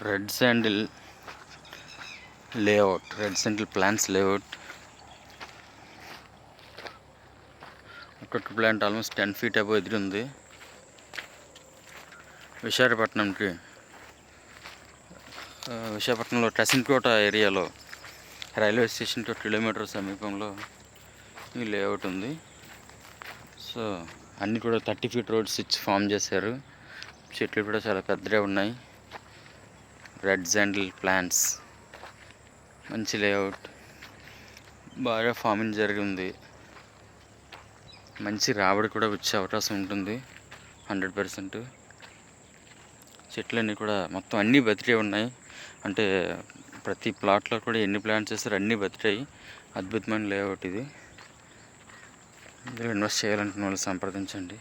Red sandal layout, red sandal plants layout. ఒక్కొక్క plant almost 10 feet above ఎదిరింది. విశాఖపట్నంలో టసింకోట ఏరియాలో railway station 2 kilometers సమీపంలో ఈ లేఅవుట్ ఉంది. సో అన్నీ కూడా 30 feet రోడ్స్ ఇచ్చి ఫామ్ చేశారు. చెట్లు కూడా చాలా పెద్దగా ఉన్నాయి. రెడ్ శాండిల్ ప్లాంట్స్, మంచి లేఅవుట్, బాగా ఫార్మింగ్ జరిగింది. మంచి రాబడి కూడా వచ్చే అవకాశం ఉంటుంది 100%. చెట్లన్నీ కూడా మొత్తం అన్నీ బతికే ఉన్నాయి. అంటే ప్రతి ప్లాట్లో కూడా ఎన్ని ప్లాంట్స్ చేస్తారో అన్నీ బతికాయి. అద్భుతమైన లేఅవుట్ ఇది. ఇందులో ఇన్వెస్ట్ చేయాలనుకున్న వాళ్ళు సంప్రదించండి.